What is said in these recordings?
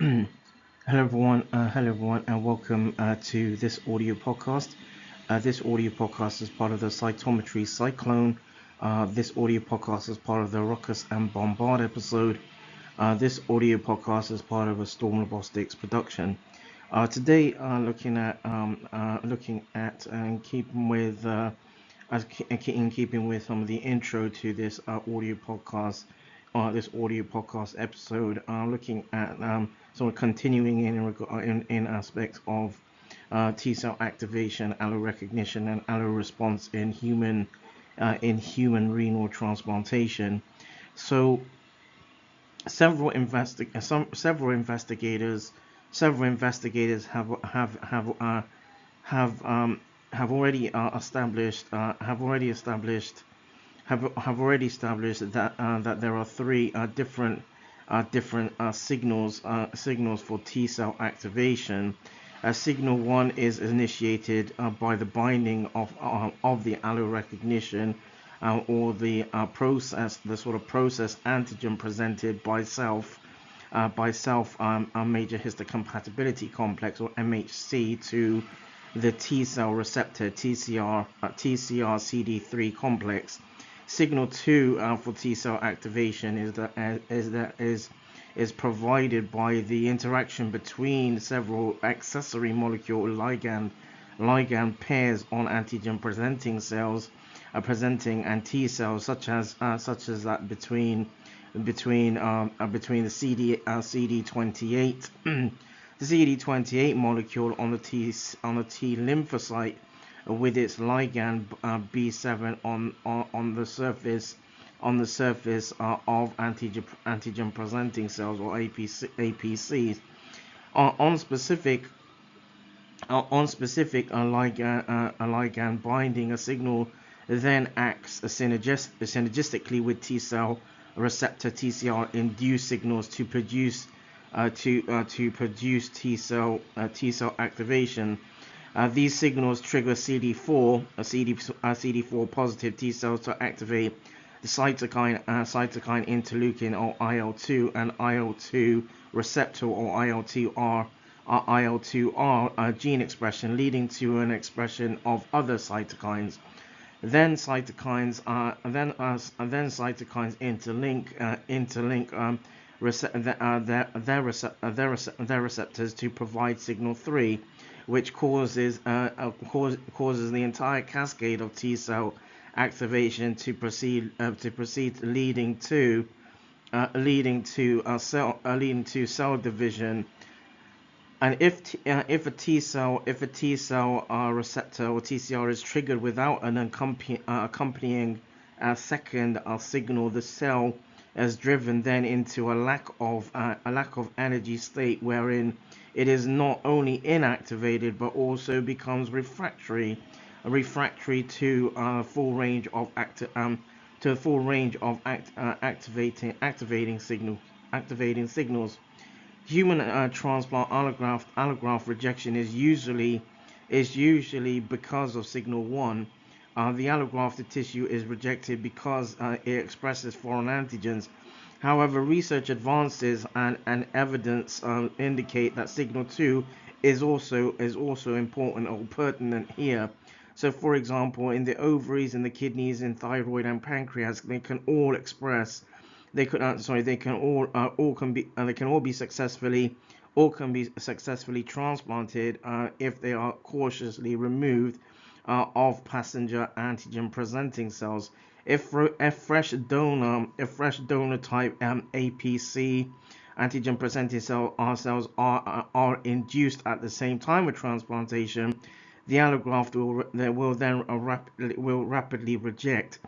Hello everyone, and welcome to this audio podcast. This audio podcast is part of the Cytometry Cyclone. This audio podcast is part of the Rakas and Bombard episode. This audio podcast is part of a Storm Robotics production. Today, looking at and in keeping with some of the intro to this audio podcast episode, looking at sort of continuing in aspects of T cell activation, allo recognition, and allo response in human renal transplantation. So several investigators have already established that there are three different signals for T cell activation. Signal one is initiated by the binding of the allo recognition, or the sort of process antigen presented by self major histocompatibility complex, or MHC, to the T cell receptor TCR CD3 complex. Signal 2 for T cell activation is provided by the interaction between several accessory molecule ligand pairs on antigen presenting cells, presenting and T cells, such as that between the CD28 the CD28 molecule on the T lymphocyte, with its ligand B7 on the surface of antigen presenting cells, or APCs. On specific ligand binding, a signal then acts synergistically with T cell receptor TCR induced signals to produce T cell activation. These signals trigger CD4 positive T cells to activate the cytokine interleukin, or IL-2, and IL-2 receptor, or IL-2R gene expression, leading to an expression of other cytokines. Then cytokines interlink their receptors to provide signal 3, which causes the entire cascade of T cell activation to proceed, leading to cell division. And if a T cell receptor, or TCR, is triggered without an accompanying second signal, the cell is driven then into a lack of energy state, wherein it is not only inactivated but also becomes refractory to full range of activating signals. Human transplant allograft rejection is usually because of signal 1. The allografted tissue is rejected because it expresses foreign antigens. However, research advances and evidence indicate that signal 2 is also important or pertinent here. So, for example, in the ovaries, in the kidneys, in thyroid and pancreas, they can all be successfully transplanted if they are cautiously removed of passenger antigen presenting cells. If fresh donor type APC antigen presenting cells are induced at the same time with transplantation, the allograft will rapidly reject.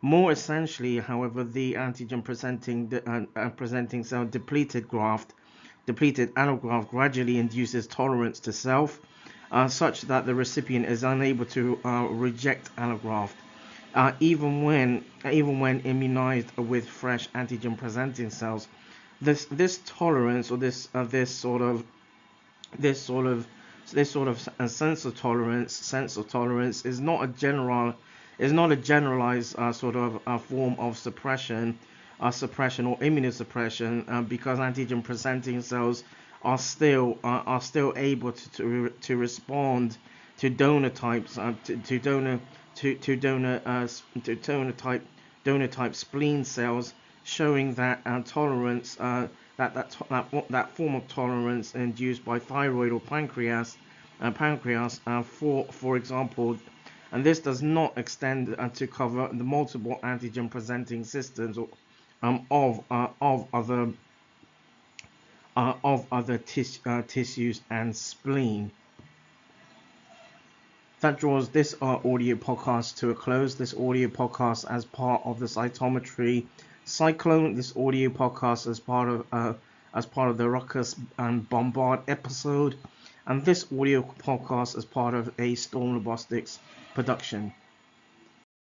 More essentially, however, the antigen presenting cell depleted allograft gradually induces tolerance to self, such that the recipient is unable to reject allograft, even when immunized with fresh antigen presenting cells. This tolerance, or this sort of sense of tolerance is not a generalized form of suppression or immunosuppression, because antigen presenting cells are still able to respond to donor types donor type spleen cells, showing that tolerance that form of tolerance induced by thyroid or pancreas for example. And this does not extend to cover the multiple antigen presenting systems of other tissues and spleen. That draws this audio podcast to a close. This audio podcast as part of the Cytometry Cyclone. This audio podcast as part of the Rakas and Bombard episode, and this audio podcast as part of a Storm Robotics production.